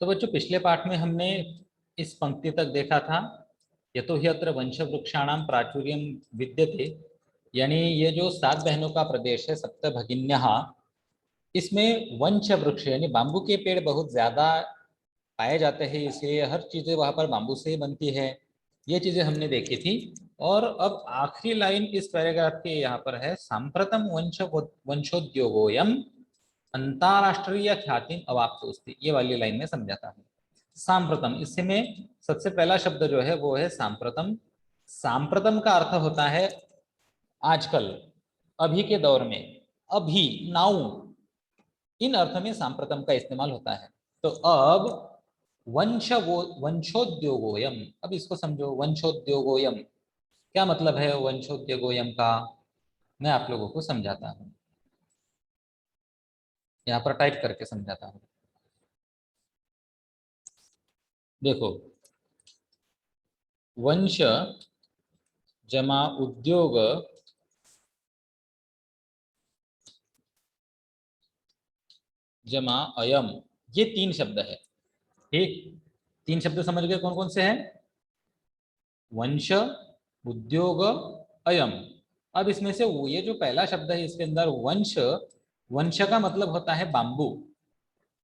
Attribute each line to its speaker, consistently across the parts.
Speaker 1: तो बच्चों पिछले पाठ में हमने इस पंक्ति तक देखा था, यतो हि अत्र वंश वृक्षाणाम प्राचुर्यम विद्यते, यानी ये जो 7 बहनों का प्रदेश है सप्त भगिन्यः, इसमें वंश वृक्ष यानी बाम्बू के पेड़ बहुत ज्यादा पाए जाते हैं, इसलिए हर चीजें वहां पर बाम्बू से ही बनती है। ये चीजें हमने देखी थी। और अब आखिरी लाइन इस पैराग्राफ के यहाँ पर है, सांप्रतम वंशोद्योगोयम अंतरराष्ट्रीय ख्याति अवाप्तोस्ति। ये वाली लाइन में समझाता है सांप्रतम। इसमें सबसे पहला शब्द जो है वो है सांप्रतम। सांप्रतम का अर्थ होता है आजकल, अभी के दौर में, अभी, नाउ, इन अर्थ में सांप्रतम का इस्तेमाल होता है। तो अब वंशोद्योगोयम, अब इसको समझो, वंशोद्योगोयम क्या मतलब है वंशोद्योगोयम का, मैं आप लोगों को समझाता हूं, यहाँ पर टाइप करके समझाता हूं। देखो, वंश जमा उद्योग जमा अयम, ये 3 शब्द है। ठीक, 3 शब्द समझ गए कौन कौन से हैं? वंश, उद्योग, अयम। अब इसमें से ये जो पहला शब्द है इसके अंदर वंश, वंश का मतलब होता है बांबू,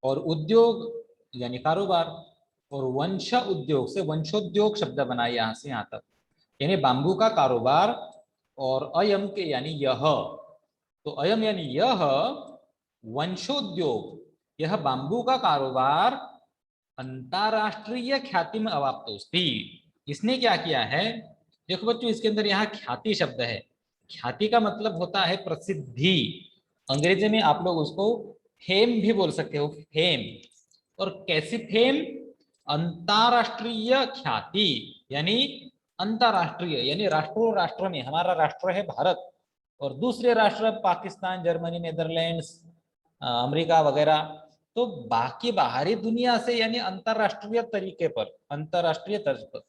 Speaker 1: और उद्योग यानी कारोबार, और वंश उद्योग से वंशोद्योग शब्द बना यहाँ से यहाँ तक, यानी बांबू का कारोबार। और अयम के यानी यह, तो अयम यानी यह वंशोद्योग, यह बांबू का कारोबार अंतरराष्ट्रीय ख्याति में अवाप्तोस्ति, इसने क्या किया है? देखो बच्चों, इसके अंदर यहाँ ख्याति शब्द है। ख्याति का मतलब होता है प्रसिद्धि। अंग्रेजी में आप लोग उसको फेम भी बोल सकते हो, फेम। और कैसी फेम? अंतरराष्ट्रीय ख्याति, यानी अंतरराष्ट्रीय यानी राष्ट्रों राष्ट्र में, हमारा राष्ट्र है भारत और दूसरे राष्ट्र पाकिस्तान, जर्मनी, नेदरलैंड्स, अमेरिका वगैरह, तो बाकी बाहरी दुनिया से यानी अंतरराष्ट्रीय तरीके पर, अंतरराष्ट्रीय तर्ज पर,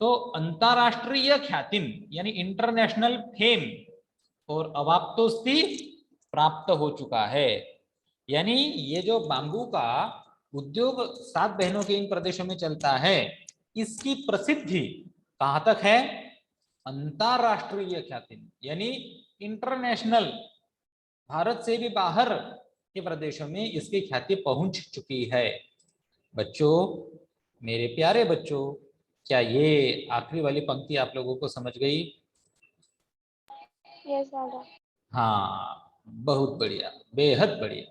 Speaker 1: तो अंतरराष्ट्रीय ख्यातिम यानी इंटरनेशनल फेम और अवाप्तोस्ति प्राप्त हो चुका है। यानी ये जो बांबू का उद्योग 7 बहनों के इन प्रदेशों में चलता है, इसकी प्रसिद्धि कहां तक है? अंतरराष्ट्रीय ख्याति यानी इंटरनेशनल, भारत से भी बाहर के प्रदेशों में इसकी ख्याति पहुंच चुकी है। बच्चों, मेरे प्यारे बच्चों, क्या ये आखिरी वाली पंक्ति आप लोगों को समझ गई?
Speaker 2: यस दादा।
Speaker 1: हाँ, बहुत बढ़िया, बेहद बढ़िया।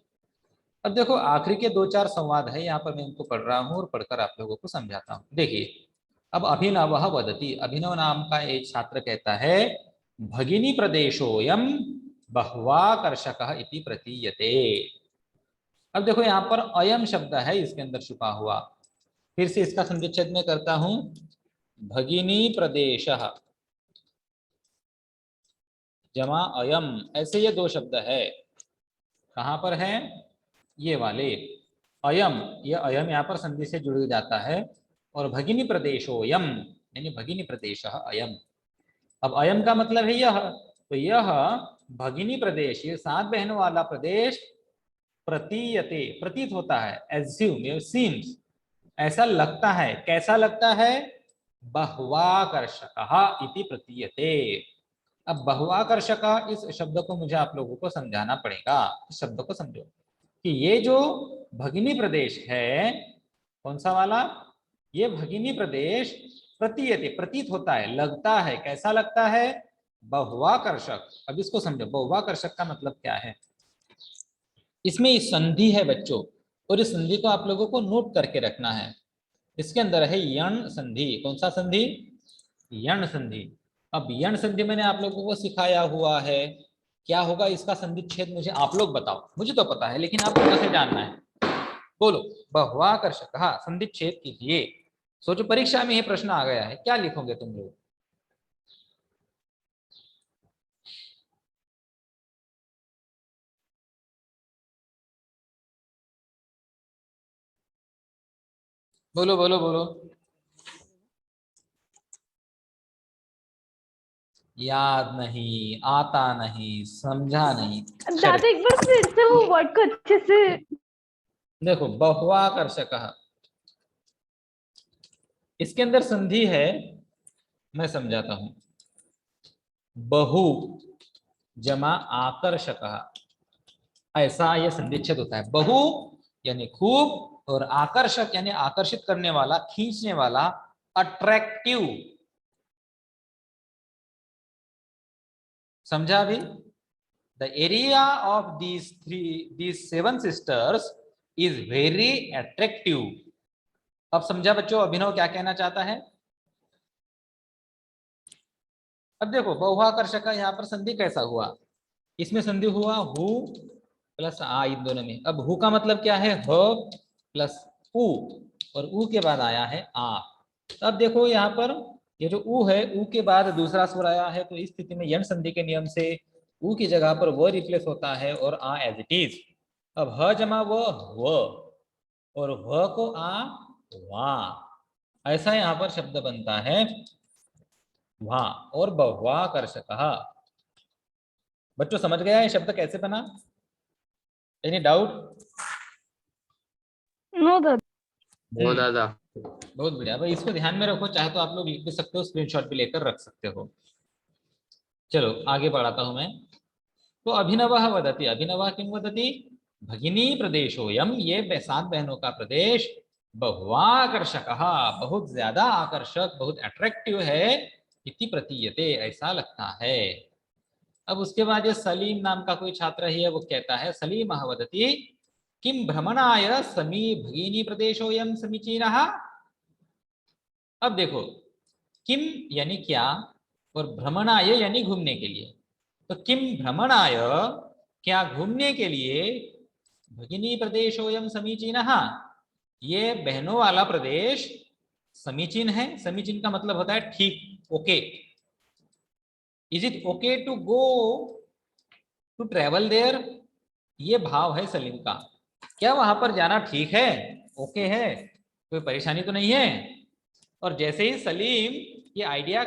Speaker 1: अब देखो, आखिरी के 2-4 संवाद है यहाँ पर, मैं इनको पढ़ रहा हूँ और पढ़कर आप लोगों को समझाता हूँ। देखिए, अब अभिनव वदति, अभिनव नाम का एक छात्र कहता है, भगिनी प्रदेशोयम बह्वाकर्षकः इति प्रतीयते। अब देखो यहाँ पर अयम शब्द है इसके अंदर छुपा हुआ, फिर से इसका संधिच्छेद में करता हूं, भगिनी प्रदेशः जमा अयम, ऐसे ये 2 शब्द है। कहां पर है? ये वाले अयम, ये अयम यहाँ पर संधि से जुड़ जाता है, और भगिनी प्रदेशोयम यानी भगिनी प्रदेश अयम। अब अयम का मतलब है यह, तो यह भगिनी प्रदेश, ये 7 बहनों वाला प्रदेश, प्रतीयते प्रतीत होता है, एज्यूम, सीम्स, ऐसा लगता है। कैसा लगता है? बह्वाकर्षकः इति प्रतीयते। अब बह्वाकर्षकः इस शब्द को मुझे आप लोगों को समझाना पड़ेगा। इस शब्द को समझो कि ये जो भगिनी प्रदेश है, कौन सा वाला? ये भगिनी प्रदेश प्रतीयते प्रतीत होता है, लगता है। कैसा लगता है? बहुवाकर्षक। अब इसको समझो, बहुवाकर्षक का मतलब क्या है? इसमें संधि है बच्चों, और इस संधि को आप लोगों को नोट करके रखना है। इसके अंदर है यण संधि। कौन सा संधि? यण संधि। अब यण संधि मैंने आप लोगों को सिखाया हुआ है, क्या होगा इसका संधिच्छेद? मुझे आप लोग बताओ, मुझे तो पता है लेकिन आपको कैसे जानना है? बोलो, बहुवाकर्षक, हाँ, संधिच्छेद कीजिए। सोचो, परीक्षा में ये प्रश्न आ गया है, क्या लिखोगे तुम लोग? बोलो बोलो बोलो। याद नहीं, आता नहीं, समझा नहीं,
Speaker 2: दादा एक बार फिर से वो वर्ड को अच्छे से।
Speaker 1: देखो, बहुवाकर्षक, इसके अंदर संधि है, मैं समझाता हूं। बहु जमा आकर्षकः, ऐसा ये संधिच्छेद होता है। बहु यानी खूब और आकर्षक यानी आकर्षित करने वाला, खींचने वाला, अट्रैक्टिव। समझा अभी? The area of these 7 sisters is very attractive। अब समझा बच्चों अभिनव क्या कहना चाहता है? अब देखो बहुआकर्षक का यहाँ पर संधि कैसा हुआ, इसमें संधि हुआ हु प्लस आ, इन दोनों में। अब हु का मतलब क्या है? ह प्लस उ, और उ के बाद आया है आ। अब देखो यहाँ पर ये जो उ है, उ के बाद दूसरा स्वर आया है, तो इस स्थिति में यण संधि के नियम से उ की जगह पर व रिप्लेस होता है और आ एज इट इज। अब ह जमा व, और व को आ, वा। ऐसा यहाँ पर शब्द बनता है वहां। और बहुआकर्षक। बच्चों समझ गया ये शब्द कैसे बना? Any doubt?
Speaker 2: नो दादा।
Speaker 3: वो दादा।
Speaker 1: बहुत बढ़िया भाई, इसको ध्यान में रखो, चाहे तो आप लोग लिख भी सकते हो, स्क्रीनशॉट भी लेकर रख सकते हो। चलो आगे बढ़ाता हूं मैं। तो अभिनवः वदति, अभिनवः किं वदति? भगिनी प्रदेशोऽयं, ये 7 बहनों का प्रदेश बहुआकर्षकः, बहुत ज्यादा आकर्षक, बहुत अट्रैक्टिव है, इति प्रतीयते, ऐसा लगता है। अब उसके बाद ये सलीम नाम का कोई छात्र है, वो कहता है, सलीम वदति किम भ्रमणाय समी भगिनी प्रदेशोऽयं समीचीनः। अब देखो किम यानी क्या, और भ्रमणाय यानी घूमने के लिए। तो किम भ्रमणाय, क्या घूमने के लिए, भगिनी प्रदेशोऽयं समीचीनः, ये बहनों वाला प्रदेश समीचीन है। समीचीन का मतलब होता है ठीक, okay. Is it okay to go to travel there, ये भाव है सलीम का। क्या वहां पर जाना ठीक है, ओके है, कोई परेशानी तो नहीं है? और जैसे ही सलीम ये आइडिया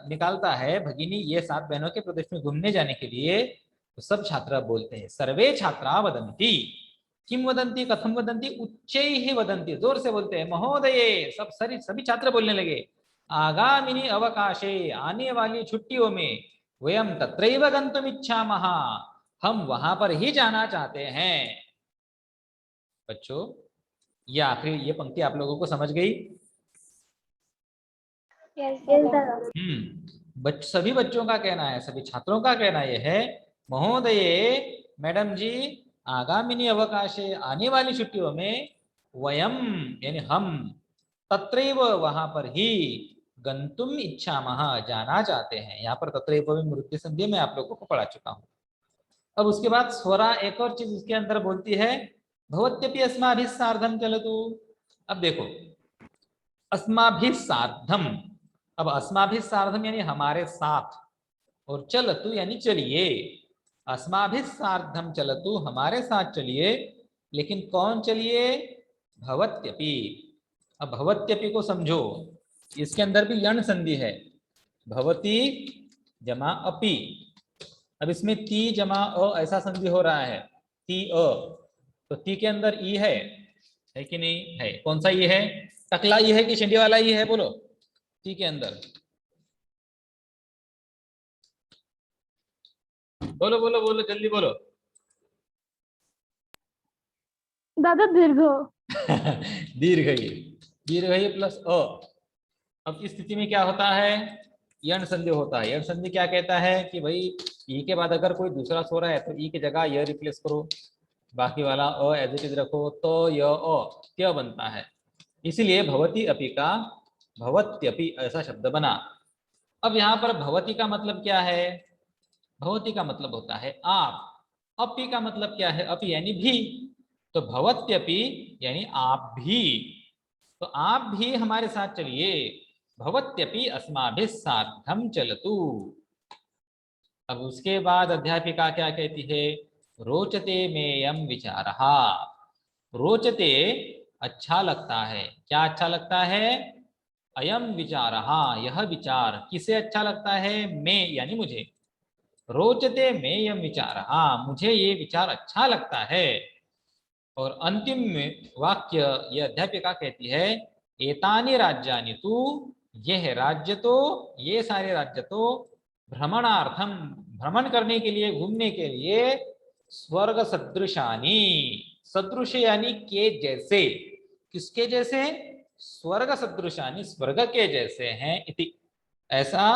Speaker 1: निकालता है भगिनी ये 7 बहनों के प्रदेश में घूमने जाने के लिए, तो सब छात्र बोलते हैं, सर्वे छात्रा वदंती। किम वदंती, कथम वदंती? उच्चैः वदंती, जोर से बोलते हैं, महोदये, सब सभी छात्र बोलने लगे, आगामिनी अवकाशे, आने वाली छुट्टियों में, वयम तत्रैव गन्तुम इच्छामः, हम वहां पर ही जाना चाहते हैं। बच्चों ये आखिरी ये पंक्ति आप लोगों को समझ गई? सभी बच्चों का कहना है, सभी छात्रों का कहना यह है, महोदये, मैडम जी, आगामिनी अवकाशे, आने वाली छुट्टियों में, वयम यानी हम, तत्रैव वहां पर ही, गंतुम इच्छामः जाना चाहते हैं। यहाँ पर तत्रैव में मृत्यु संधि मैं आप लोगों को पढ़ा चुका हूँ। अब उसके बाद स्वरा एक और चीज इसके अंदर बोलती है, भवत्यपि अस्माभिः सार्धं चलतु। अब देखो अस्माभिः सार्धम, अब अस्माभिः सार्धम यानी हमारे साथ, और चलतु यानी चलिए। अस्माभिः सार्धम चलतु, हमारे साथ चलिए, लेकिन कौन चलिए? भवत्यपि। अब भवत्यपि को समझो, इसके अंदर भी यण संधि है, भवती जमा अपि। अब इसमें ती जमा अ ऐसा संधि हो रहा है, ती अ, तो ती के अंदर ई है कि नहीं है? कौन सा ई है? टकला ई है कि शेंडी वाला ई है? बोलो। ती के अंदर बोलो बोलो बोलो, जल्दी बोलो।
Speaker 2: दादा दीर्घ।
Speaker 1: दीर्घ ई, दीर्घ ई प्लस अ। अब इस स्थिति में क्या होता है? यण संधि होता है। यण संधि क्या कहता है कि भाई ई के बाद अगर कोई दूसरा स्वर है तो ई की जगह य रिप्लेस करो, बाकी वाला अ एज इट इज रखो, तो य अ त्य बनता है। इसीलिए भवती अपि का भवत्यपि ऐसा शब्द बना। अब यहाँ पर भवती का मतलब क्या है? भवती का मतलब होता है आप। अपि का मतलब क्या है? अपि यानी भी, तो भवत्यपि यानी आप भी, तो आप भी हमारे साथ चलिए। भवत्यपि अस्माभिः सार्धं चलतु। अब उसके बाद अध्यापिका क्या कहती है? रोचते मेयं विचारः। रोचते अच्छा लगता है, क्या अच्छा लगता है? अयम विचारः, यह विचार किसे अच्छा लगता है? मैं यानी मुझे। रोचते मेयं विचारः, मुझे ये विचार अच्छा लगता है। और अंतिम वाक्य ये अध्यापिका कहती है, एतानि राज्यानि तु, ये है राज्य तो, ये सारे राज्य तो भ्रमणार्थम, भ्रमण करने के लिए, घूमने के लिए, स्वर्ग सदृशानी, सदृश यानी के जैसे, किसके जैसे, स्वर्ग सदृशानी, स्वर्ग के जैसे हैं इति, ऐसा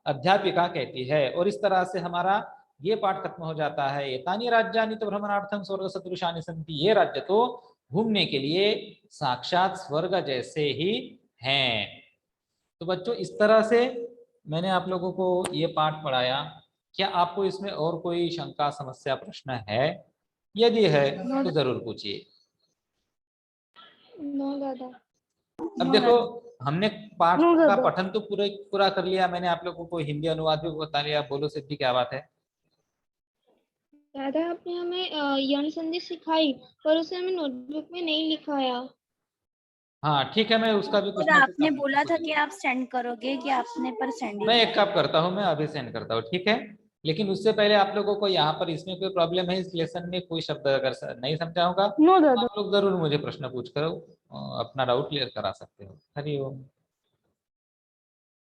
Speaker 1: अध्यापिका कहती है। और इस तरह से हमारा ये पाठ खत्म हो जाता है। एतानि राज्यानि तो भ्रमणार्थम स्वर्ग सदृशानि सन्ति, ये राज्य तो घूमने के लिए साक्षात स्वर्ग जैसे ही हैं। तो बच्चों इस तरह से मैंने आप लोगों को ये पाठ पढ़ाया। क्या आपको इसमें और कोई शंका, समस्या, प्रश्न है? यदि है तो जरूर पूछिए।
Speaker 2: नो दादा।
Speaker 1: अब देखो, हमने पाठ
Speaker 2: नो
Speaker 1: का
Speaker 2: दादा।
Speaker 1: पठन तो पूरा कर लिया, मैंने आप लोगों को हिंदी अनुवाद भी बता लिया। बोलो सिद्धि, क्या बात है?
Speaker 3: दादा आपने हमें यण संधि सिखाई पर उसे हमें नोटबुक में नहीं लिखाया।
Speaker 1: हाँ ठीक है, मैं उसका भी कुछ
Speaker 4: और
Speaker 1: ना कुछ
Speaker 4: आपने
Speaker 1: आप लोगों
Speaker 4: बोला
Speaker 1: को
Speaker 4: था
Speaker 1: दे
Speaker 4: कि आप सेंड करोगे, कि आपने पर सेंड
Speaker 1: मैं
Speaker 4: ही
Speaker 1: एक काम करता हूँ, मैं अभी सेंड करता हूँ, ठीक है। लेकिन उससे पहले आप लोगों को यहाँ पर इसमें कोई प्रॉब्लम है, इस लेसन में कोई शब्द अगर नहीं समझा होगा
Speaker 2: नो
Speaker 1: तो
Speaker 2: दादा।
Speaker 1: आप लोग जरूर मुझे प्रश्न पूछ कर अपना डाउट क्लियर करा सकते हो। हरिओम।